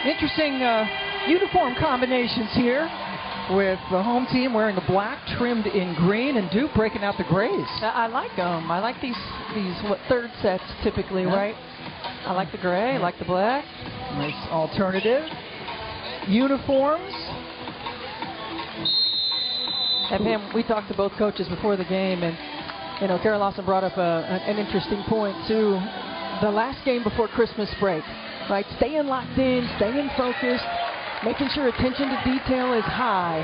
Interesting uniform combinations here, with the home team wearing the black trimmed in green and Duke breaking out the grays. I like them. I like these what, third sets typically, right? I like the gray, I like the black. Nice alternative uniforms. And Pam, we talked to both coaches before the game, and you know, Kara Lawson brought up an interesting point too. The last game before Christmas break, right? Staying locked in, staying focused, making sure attention to detail is high.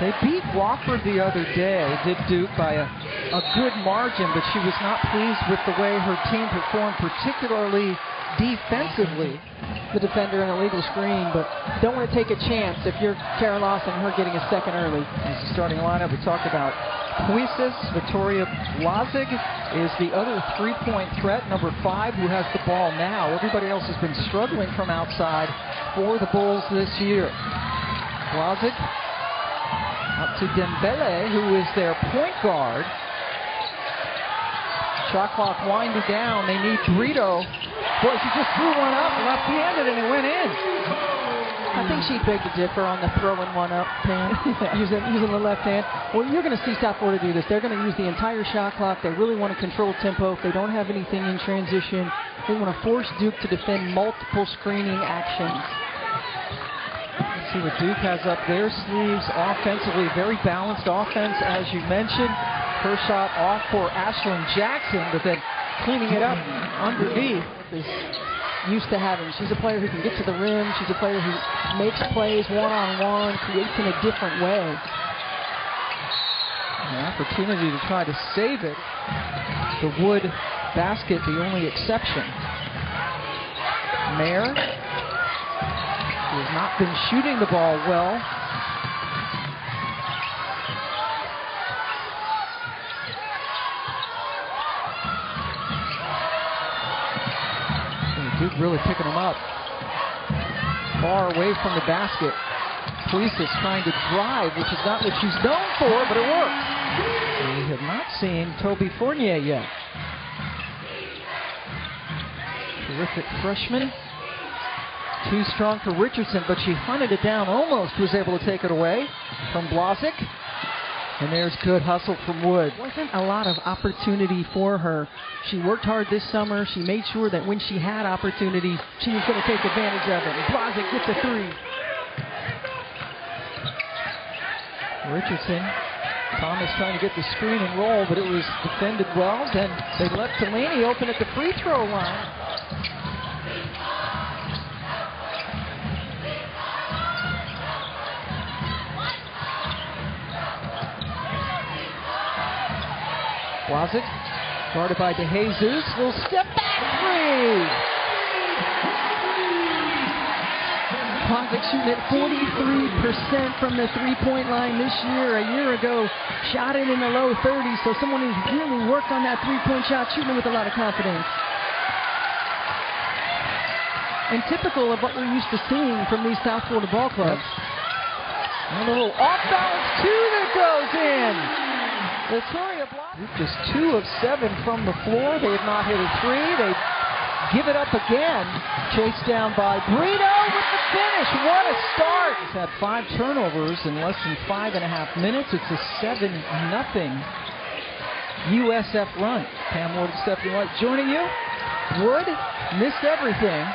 They beat Wofford the other day, did Duke, by a good margin, but she was not pleased with the way her team performed, particularly defensively. The defender in a legal screen, but don't want to take a chance if you're Kara Lawson and her getting a second early. As the starting lineup, we talked about Puisis. Vittoria Blasigh is the other three-point threat, number 5, who has the ball now. Everybody else has been struggling from outside for the Bulls this year. Blasigh up to Dembele, who is their point guard. Shot clock winding down. They need Brito. Boy, she just threw one up left-handed and it went in. I think she begged to differ on the throwing one up, Pam, using the left hand. Well, you're going to see South Florida do this. They're going to use the entire shot clock. They really want to control tempo. If they don't have anything in transition, they want to force Duke to defend multiple screening actions. Let's see what Duke has up their sleeves offensively. Very balanced offense, as you mentioned. First shot off for Ashlyn Jackson, but then cleaning it up underneath is used to having. She's a player who can get to the rim. She's a player who makes plays one-on-one, creates in a different way. An opportunity to try to save it. The wood basket, the only exception. Mayer, who has not been shooting the ball well. Duke really picking them up. Far away from the basket. Puisis trying to drive, which is not what she's known for, but it works. We have not seen Toby Fournier yet. Terrific freshman. Too strong for Richardson, but she hunted it down, almost was able to take it away from Blasigh. And there's good hustle from Wood. Wasn't a lot of opportunity for her. She worked hard this summer. She made sure that when she had opportunity, she was going to take advantage of it. And Blasigh gets a 3. Richardson, Thomas trying to get the screen and roll, but it was defended well. Then they left Delaney open at the free throw line. Blasigh, guarded by DeJesus, will step back 3. Blasigh shooting at 43% from the three-point line this year. A year ago, shot it in the low 30s, so someone who's really worked on that three-point shot, shooting with a lot of confidence. And typical of what we're used to seeing from these South Florida ball clubs. And a little off-balance 2 that goes in. Vittoria Blasigh, just 2 of 7 from the floor. They have not hit a 3. They give it up again. Chased down by Brito with the finish. What a start. He's had 5 turnovers in less than 5.5 minutes. It's a 7-0 USF run. Pam Ward and Stephanie White joining you. Wood missed everything.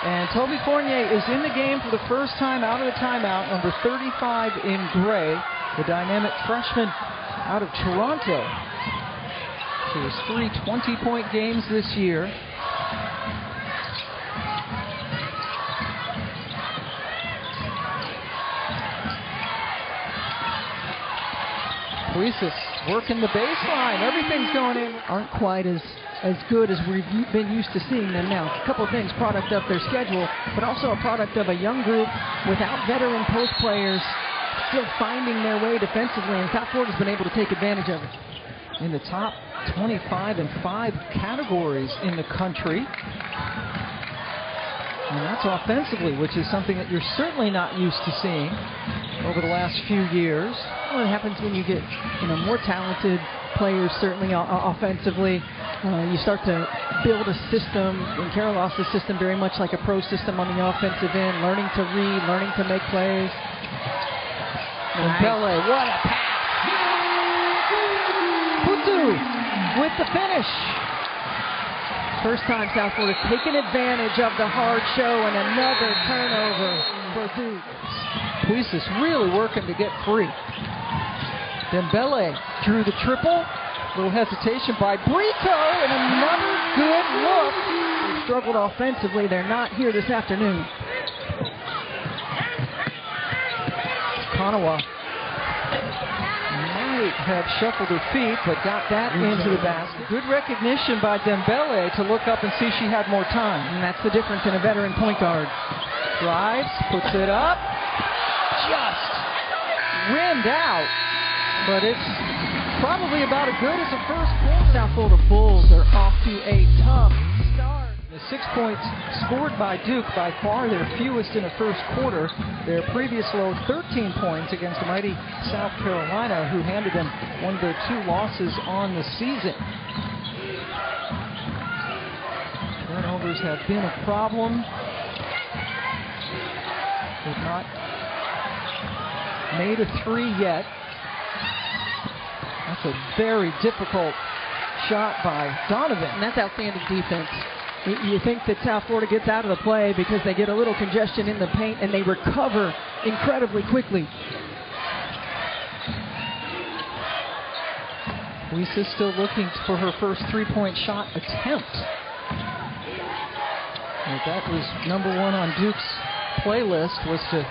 And Toby Fournier is in the game for the first time out of the timeout. Number 35 in gray. The dynamic freshman out of Toronto. She has 3 20-point games this year. Puisis working the baseline. Everything's going in. Aren't quite as good as we've been used to seeing them now. A couple of things, product of their schedule, but also a product of a young group without veteran post players, still finding their way defensively, and South Florida's been able to take advantage of it. In the top 25 in 5 categories in the country. And that's offensively, which is something that you're certainly not used to seeing over the last few years. Well, it happens when you get more talented players, certainly offensively. You start to build a system, and Carol lost the system very much like a pro system on the offensive end, learning to read, learning to make plays. Belay, what a pass! Mputu with the finish. First time South Florida taking advantage of the hard show, and another turnover for Duke. Puisis really working to get free. Dembele drew the triple. Little hesitation by Brito, and another good look. They struggled offensively. They're not here this afternoon. Kanawa might have shuffled her feet, but got that into the basket. Good recognition by Dembele to look up and see she had more time. And that's the difference in a veteran point guard. Drives, puts it up, just rimmed out, but it's probably about as good as the first quarter. South Florida Bulls are off to a tough start. The 6 points scored by Duke, by far their fewest in the first quarter. Their previous low, 13 points against the mighty South Carolina, who handed them one of their 2 losses on the season. Turnovers have been a problem. They've not made a 3 yet. That's a very difficult shot by Donovan. And that's outstanding defense. You think that South Florida gets out of the play because they get a little congestion in the paint and they recover incredibly quickly. Puisis still looking for her first 3-point shot attempt. And that was number 1 on Duke's playlist, was to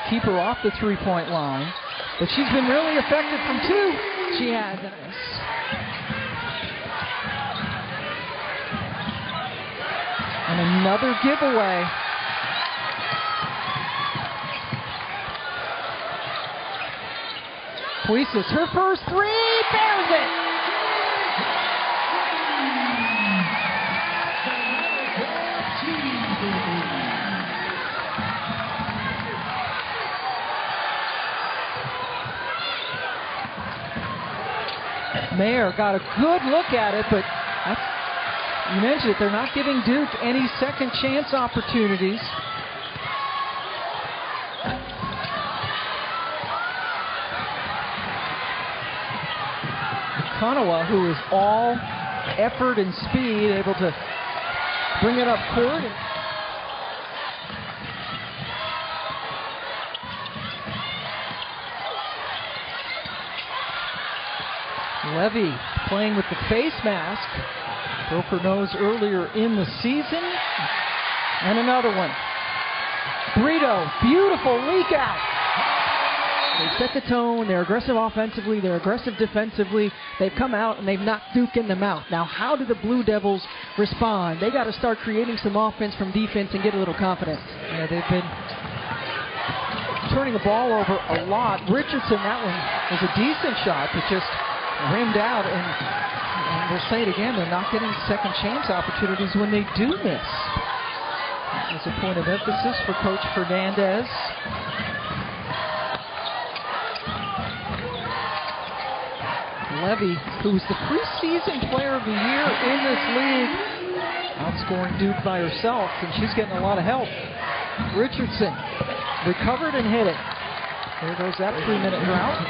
keep her off the 3-point line. But she's been really effective from 2. She has. And another giveaway. Puisis, her first 3, bears it! Mayer got a good look at it, but you mentioned it, they're not giving Duke any second chance opportunities. Kanawa, who is all effort and speed, able to bring it up court. Levy playing with the face mask. Broke her nose earlier in the season. And another one. Brito, beautiful leak out. They set the tone. They're aggressive offensively. They're aggressive defensively. They've come out and they've knocked Duke in the mouth. Now, how do the Blue Devils respond? They got to start creating some offense from defense and get a little confidence. Yeah, they've been turning the ball over a lot. Richardson, that one was a decent shot, but just rimmed out, and we'll say it again, they're not getting second chance opportunities when they do miss. That was a point of emphasis for Coach Fernandez. Levy, who's the preseason player of the year in this league, outscoring Duke by herself, and she's getting a lot of help. Richardson recovered and hit it. There goes that 3-minute drought.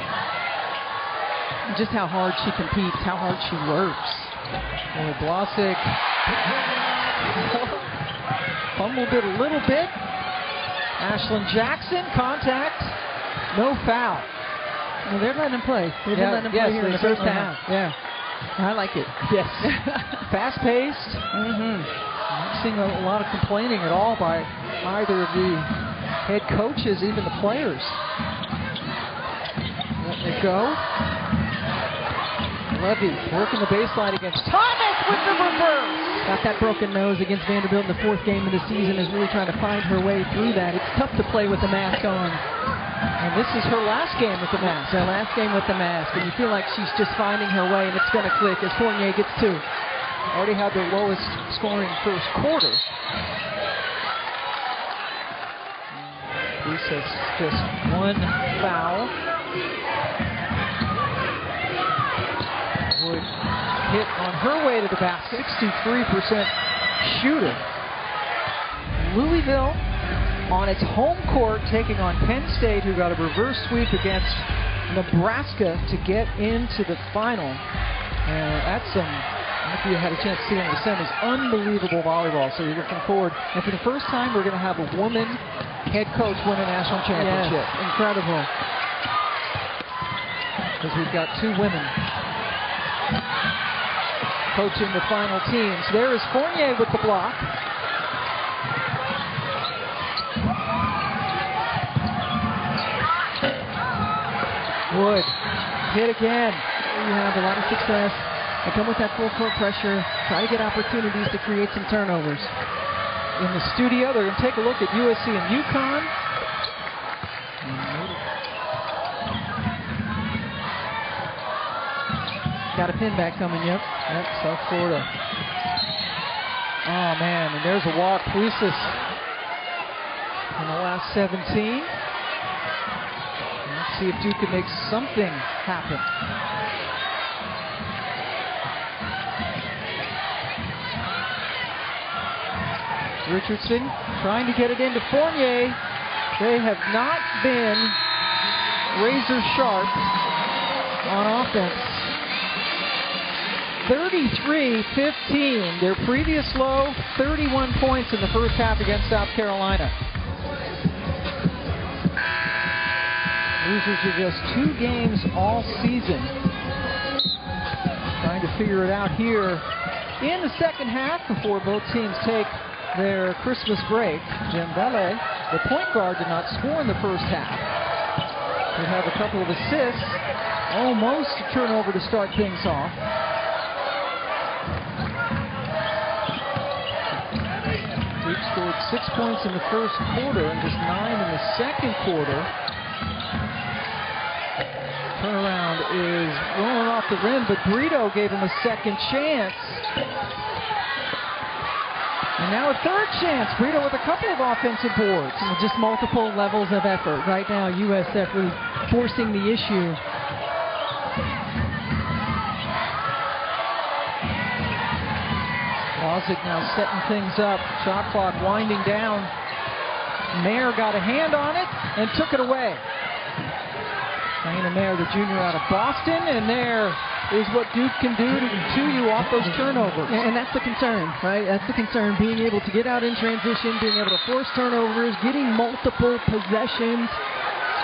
Just how hard she competes, how hard she works. Blasigh fumbled it a little bit. Ashlyn Jackson, contact, no foul. Well, they're letting them play. They've been letting them play here in the first half. Yeah, I like it. Yes. Fast-paced. Not seeing a lot of complaining at all by either of the head coaches, even the players. Letting it go. Levy working the baseline against Thomas with the reverse. Got that broken nose against Vanderbilt in the 4th game of the season, is really trying to find her way through that. It's tough to play with the mask on. And this is her last game with the mask. Her last game with the mask. And you feel like she's just finding her way, and it's going to click as Fournier gets 2. Already had their lowest scoring first quarter. Puisis just 1 foul. Would hit on her way to the basket. 63% shooter. Louisville on its home court taking on Penn State, who got a reverse sweep against Nebraska to get into the final. And that's some, I don't know if you had a chance to see it in the semis, unbelievable volleyball. So you're looking forward. And for the first time, we're going to have a woman head coach win a national championship. Yes, incredible. Because we've got two women coaching the final teams. There is Fournier with the block. Wood hit again. You have a lot of success. They come with that full court pressure. Try to get opportunities to create some turnovers. In the studio, they're going to take a look at USC and UConn. Got a pin back coming, yep. Yep, South Florida. Oh, man, and there's a walk. Puisis in the last 17. Let's see if Duke can make something happen. Richardson trying to get it into Fournier. They have not been razor sharp on offense. 33-15. Their previous low, 31 points in the first half against South Carolina. Losers are just 2 games all season. Trying to figure it out here in the second half before both teams take their Christmas break. Dembele, the point guard, did not score in the first half. They have a couple of assists. Almost a turnover to start things off. Duke scored 6 points in the first quarter and just 9 in the second quarter. Turnaround is rolling off the rim, but Brito gave him a second chance. And now a third chance. Brito with a couple of offensive boards. And just multiple levels of effort. Right now, USF really forcing the issue. Blasigh now setting things up. Shot clock winding down. Mayer got a hand on it and took it away. Diana Mayer, the junior out of Boston, and there is what Duke can do to you off those turnovers. And that's the concern, right? That's the concern, being able to get out in transition, being able to force turnovers, getting multiple possessions.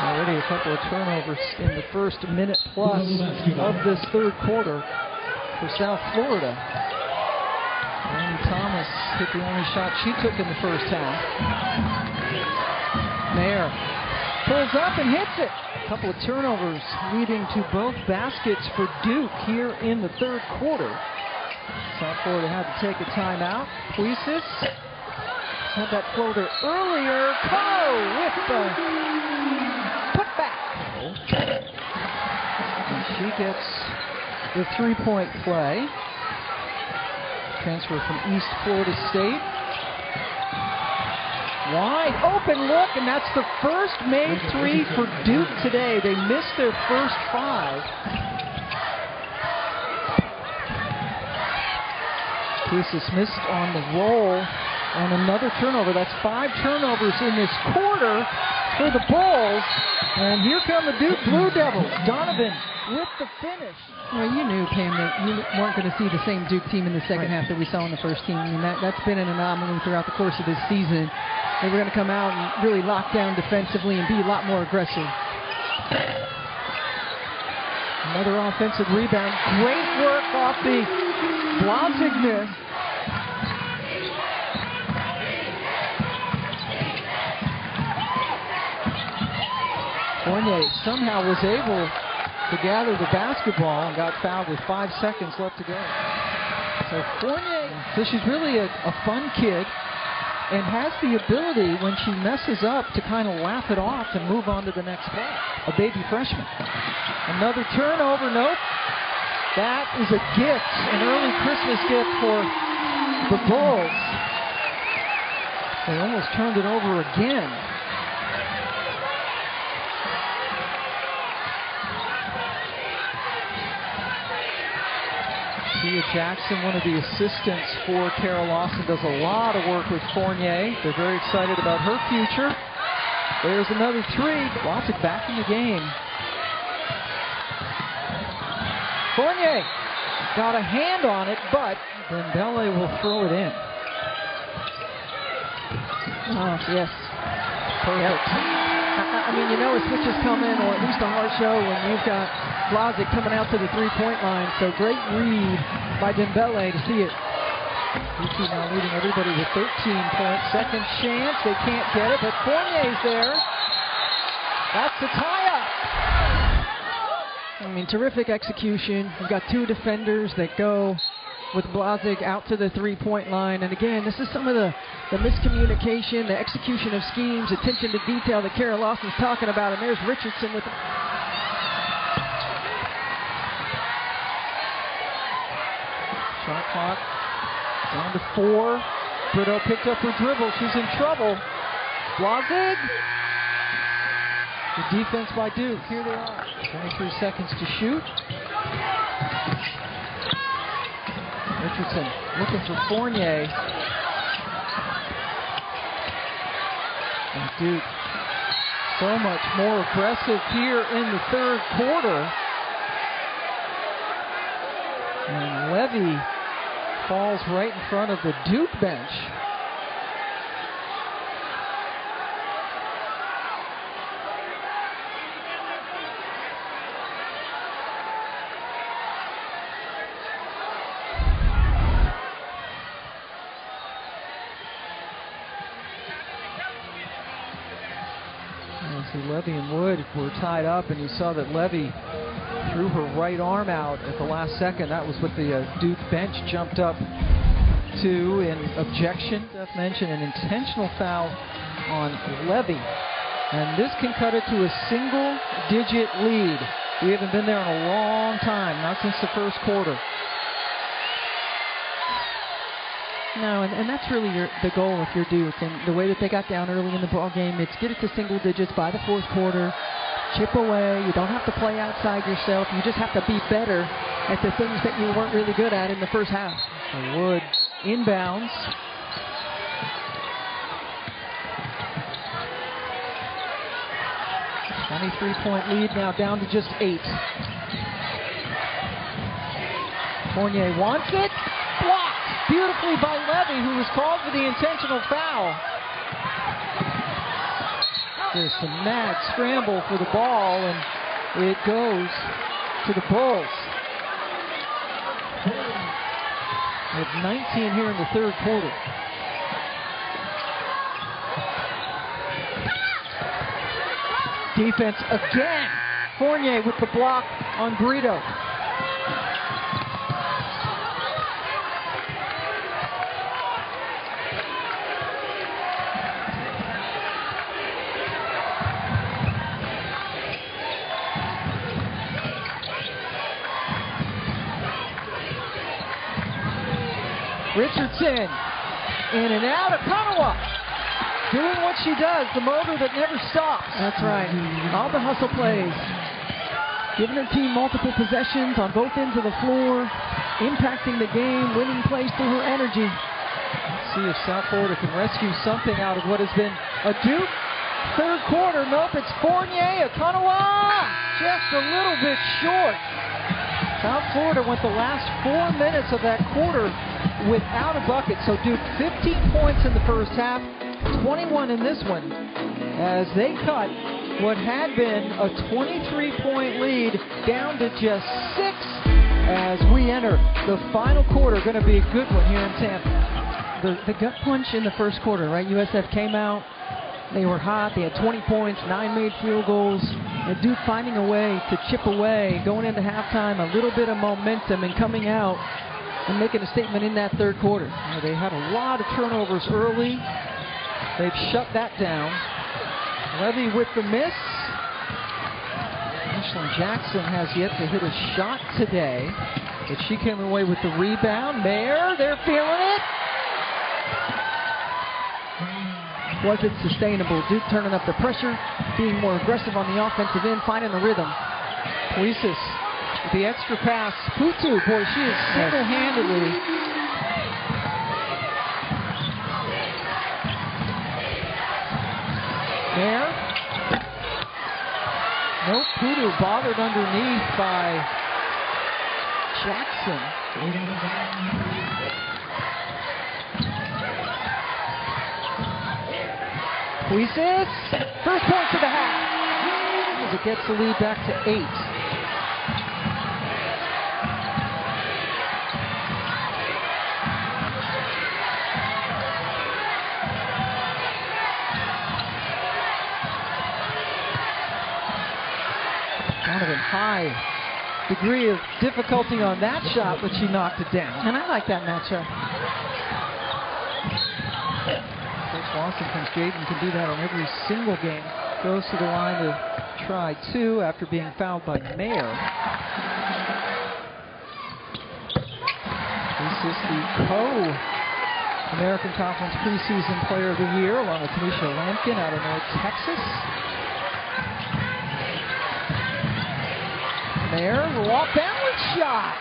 Already a couple of turnovers in the first minute plus of this third quarter for South Florida. Amy Thomas hit the only shot she took in the first half. Mayer pulls up and hits it. A couple of turnovers leading to both baskets for Duke here in the third quarter. South Florida had to take a timeout. Puisis had that floater earlier. with the putback. And she gets the three-point play. Transfer from East Florida State. Wide open look, and that's the first made three for Duke today. They missed their first five. Puisis missed on the roll on another turnover. That's 5 turnovers in this quarter for the Bulls. And here come the Duke Blue Devils. Donovan with the finish. Well, you knew, Pam, that you weren't going to see the same Duke team in the second half that we saw in the first team. I mean, that's been an anomaly throughout the course of this season. They were going to come out and really lock down defensively and be a lot more aggressive. Another offensive rebound. Great work off the Blasigh miss. Fournier somehow was able to gather the basketball and got fouled with 5 seconds left to go. So Fournier, so she's really a fun kid and has the ability, when she messes up, to kind of laugh it off and move on to the next play. A baby freshman. Another turnover, nope. That is a gift, an early Christmas gift for the Bulls. They almost turned it over again. She is Victoria Jackson, one of the assistants for Kara Lawson, does a lot of work with Fournier. They're very excited about her future. There's another three. Blasigh back in the game. Fournier got a hand on it, but Dembele will throw it in. Oh, yes. Perfect. I mean, you know a switch is coming, or at least a hard show when you've got Blasigh coming out to the three-point line. So great read by Dembele to see it. UT now leading everybody with 13 points. Second chance. They can't get it, but Fournier's there. That's the tie-up. I mean, terrific execution. You've got two defenders that go with Blasigh out to the three-point line. And again, this is some of the miscommunication, the execution of schemes, attention to detail that Kara Lawson's talking about. And there's Richardson with shot clock down to 4. Brito picked up her dribble. She's in trouble. Blasigh. The defense by Duke. Here they are. 23 seconds to shoot. Richardson looking for Fournier. And Duke so much more aggressive here in the third quarter. And Levy falls right in front of the Duke bench. Levy and Wood were tied up, and you saw that Levy threw her right arm out at the last second. That was what the Duke bench jumped up to in objection. Steph mentioned an intentional foul on Levy, and this can cut it to a single-digit lead. We haven't been there in a long time, not since the first quarter. No, and that's really the goal if you're Duke. And the way that they got down early in the ball game, it's get it to single digits by the fourth quarter, chip away. You don't have to play outside yourself. You just have to be better at the things that you weren't really good at in the first half. Wood inbounds. A 23-point lead now down to just 8. Fournier wants it. Blocked beautifully by Levy, who was called for the intentional foul. There's some mad scramble for the ball, and it goes to the Bulls. We have 19 here in the third quarter. Defense again. Fournier with the block on Brito. Richardson, in and out of Kanawa, doing what she does, the motor that never stops. That's right. All the hustle plays, giving her team multiple possessions on both ends of the floor, impacting the game, winning plays through her energy. Let's see if South Florida can rescue something out of what has been a Duke third quarter. Nope, it's Fournier, Kanawa, just a little bit short. South Florida went the last 4 minutes of that quarter without a bucket. So Duke 15 points in the first half, 21 in this one, as they cut what had been a 23-point lead down to just 6 as we enter the final quarter. Going to be a good one here in Tampa. The gut punch in the first quarter, right? USF came out. They were hot. They had 20 points, 9 made field goals. And Duke finding a way to chip away, going into halftime, a little bit of momentum, and coming out and making a statement in that third quarter. Yeah, they had a lot of turnovers early. They've shut that down. Levy with the miss. Ashlyn Jackson has yet to hit a shot today, but she came away with the rebound. Mayer, they're feeling it. Wasn't sustainable. Duke turning up the pressure, being more aggressive on the offensive end, finding the rhythm. Puisis With the extra pass, Putu, boy, she is single-handedly. There. Nope, Putu bothered underneath by Jackson. Puisis, first point to the half. As it gets the lead back to 8. High degree of difficulty on that shot, but she knocked it down. And I like that matchup. Coach Lawson thinks Jaden can do that in every single game. Goes to the line to try 2 after being fouled by Mayer. This is the co-American Conference preseason player of the year, along with Tanisha Lampkin out of North Texas. There, raw balance shot.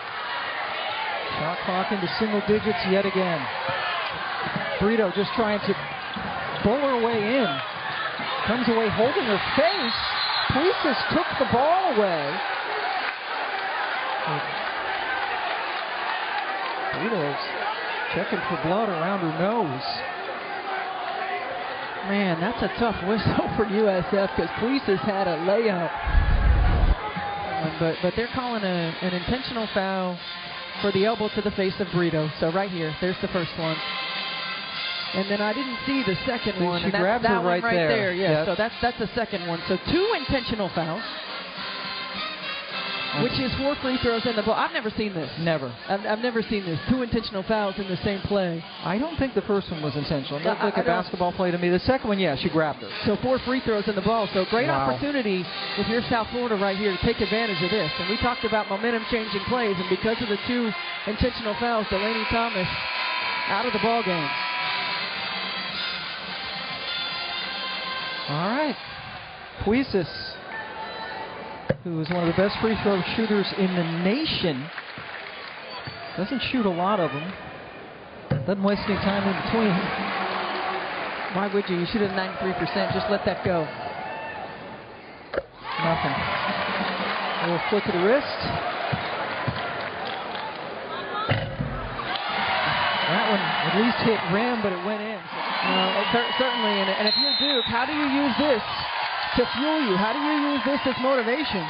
Shot clock into single digits yet again. Brito just trying to pull her way in. Comes away holding her face. Puisis took the ball away. Brito's checking for blood around her nose. Man, that's a tough whistle for USF because Puisis had a layup. But they're calling an intentional foul for the elbow to the face of Brito. So right here, there's the first one. And then I didn't see the second one. She grabbed her right there. Yeah, so that's the second one. So 2 intentional fouls, which is 4 free throws in the ball. I've never seen this. Never. I've never seen this. 2 intentional fouls in the same play. I don't think the first one was intentional. It looked like a basketball play to me. The second one, yeah, she grabbed her. So 4 free throws in the ball. So great opportunity if you're South Florida right here to take advantage of this. And we talked about momentum-changing plays, and because of the 2 intentional fouls, Delaney Thomas out of the ball game. All right. Puisis, who is one of the best free throw shooters in the nation. Doesn't shoot a lot of them. Doesn't waste any time in between. Why would you? You shoot at 93%. Just let that go. Nothing. A little flick of the wrist. That one at least hit rim, but it went in. Certainly. And if you're Duke, how do you use this to fuel you? How do you use this as motivation?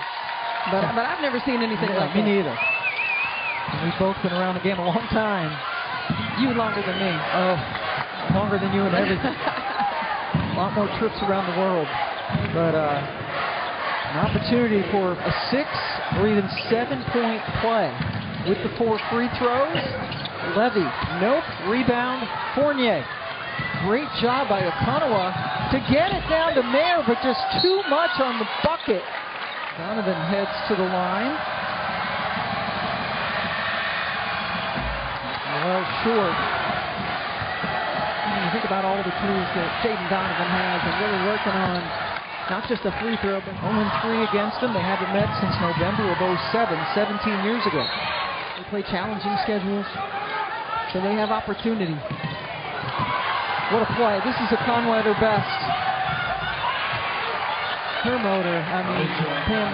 But I've never seen anything like me that. neither. And we've both been around the game a long time. You longer than me. Oh, longer than you and everything. A lot more trips around the world. But an opportunity for a 6 or even 7-point play with the 4 free throws. Levy, nope. Rebound, Fournier. Great job by Okonowa to get it down to Mayer, but just too much on the bucket. Donovan heads to the line. Well, short. When you think about all the tools that Jaden Donovan has and really working on not just a free throw, but 0-3 against them. They haven't met since November of 07, 17 years ago. They play challenging schedules, so they have opportunity. What a play. This is Okonowa at her best. Her motor, I mean, Pam,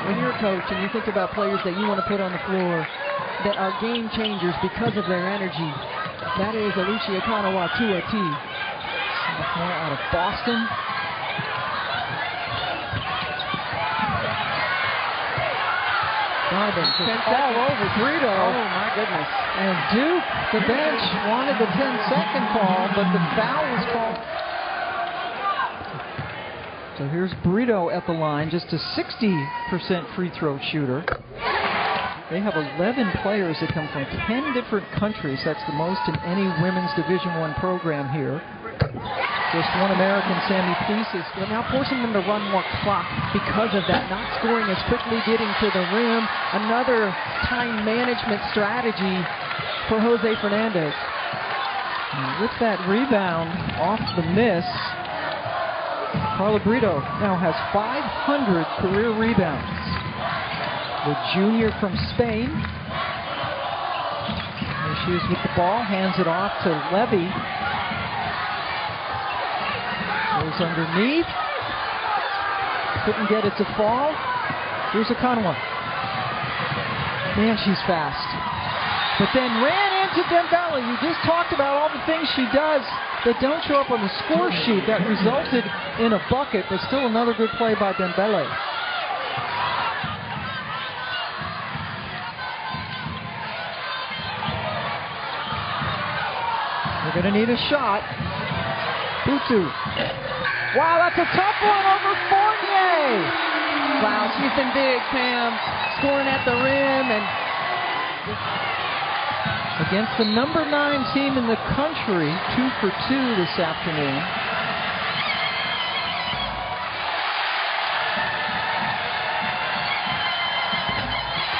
when you're a coach and you think about players that you want to put on the floor that are game changers because of their energy, that is Alicia Okonowa to a T. Sophomore out of Boston. Donovan just all over Brito. Oh, my goodness. And Duke, the bench, wanted the 10-second call, but the foul was called. So here's Brito at the line, just a 60% free throw shooter. They have 11 players that come from 10 different countries. That's the most in any women's Division I program here. Just one American, Sammie Puisis. They're now forcing them to run more clock because of that, not scoring as quickly, getting to the rim. Another time management strategy for Jose Fernandez. And with that rebound off the miss, Carla Brito now has 500 career rebounds. the junior from Spain. There she is with the ball, hands it off to Levy. Goes underneath. Couldn't get it to fall. Here's Okonowa. Man, she's fast. But then ran into Dembele. You just talked about all the things she does that don't show up on the score sheet that resulted in a bucket, but still another good play by Dembele. We're going to need a shot. Mputu. Wow, that's a tough one over Fournier. Wow, she's been big, Pam. Scoring at the rim and against the number 9 team in the country, 2 for 2 this afternoon.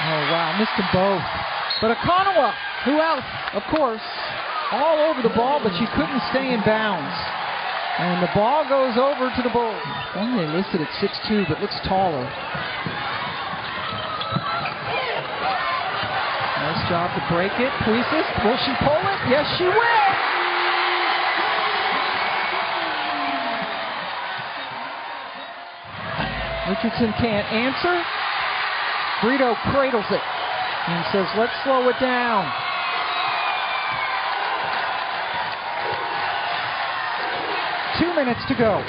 Oh, wow, missed them both. But Okonowa, who else? Of course, all over the ball, but she couldn't stay in bounds. And the ball goes over to the Bulls. Only listed at 6'2", but looks taller. Nice job to break it. Puisis, will she pull it? Yes, she will! Richardson can't answer. Brito cradles it and says, let's slow it down. Two minutes to go.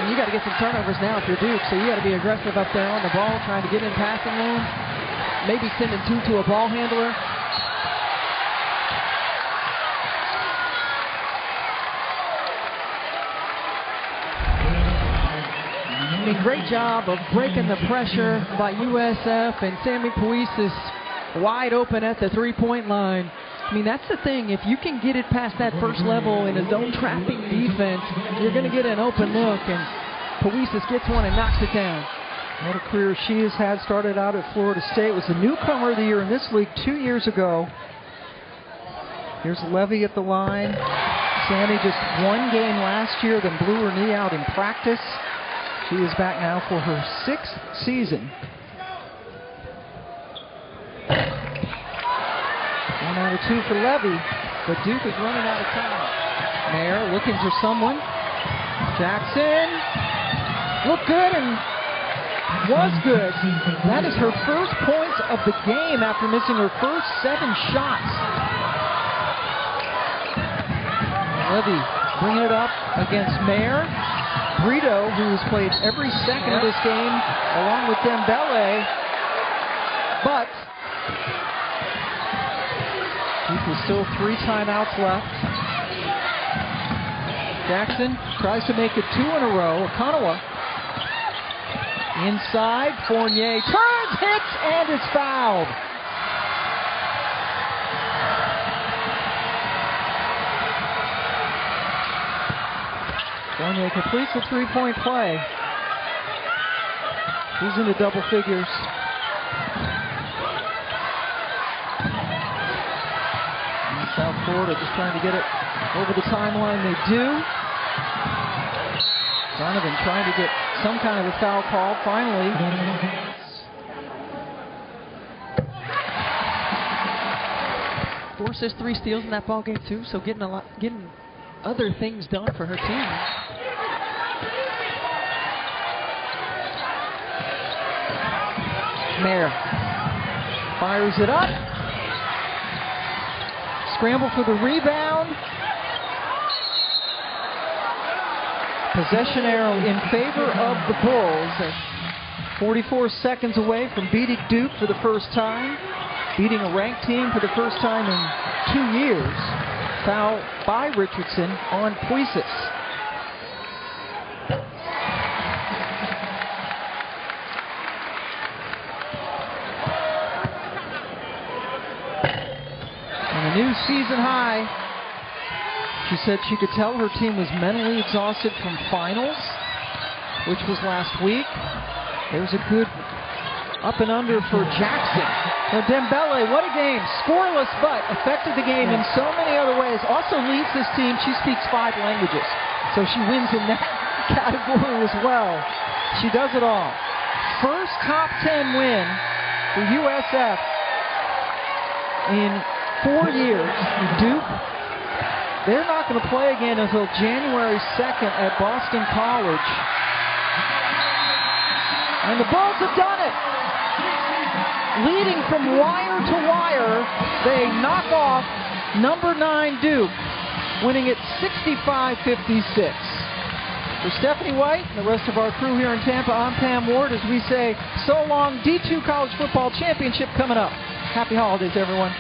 You got to get some turnovers now if you're Duke, so you got to be aggressive up there on the ball, trying to get in passing lane. Maybe sending 2 to a ball handler. A great job of breaking the pressure by USF, and Sammie Puisis wide open at the three-point line. I mean, that's the thing. If you can get it past that first level in a zone trapping defense, you're going to get an open look, and Puisis gets one and knocks it down. What a career she has had. Started out at Florida State. Was the newcomer of the year in this league 2 years ago. Here's Levy at the line. Sammie just one game last year, then blew her knee out in practice. She is back now for her 6th season. 1 out of 2 for Levy, but Duke is running out of time. Mayer looking for someone. Jackson looked good and was good. That is her first points of the game after missing her first 7 shots. Levy bringing it up against Mayer. Brito, who's played every second of this game, along with Dembele, but there's still 3 timeouts left. Jackson tries to make it 2 in a row. Okonowa inside. Fournier turns, hits, and is fouled. Fournier completes the 3-point play. He's into double figures. South Florida just trying to get it over the timeline. They do. Donovan trying to get some kind of a foul call finally. Force has 3 steals in that ball game too, so getting other things done for her team. Mayer fires it up. Scramble for the rebound. Possession arrow in favor of the Bulls. 44 seconds away from beating Duke for the first time. Beating a ranked team for the first time in 2 years. Foul by Richardson on Puisis. A new season high. She said she could tell her team was mentally exhausted from finals, which was last week. There's a good up and under for Jackson. Now Dembele, what a game. Scoreless, but affected the game in so many other ways. Also leads this team. She speaks 5 languages, so she wins in category as well. She does it all. First top 10 win for USF in 4 years. Duke, they're not going to play again until January 2nd at Boston College. And the Bulls have done it. Leading from wire to wire, they knock off number 9 Duke, winning it 65-56. For Stephanie White and the rest of our crew here in Tampa, I'm Pam Ward as we say so long. D2 College Football Championship coming up. Happy holidays, everyone.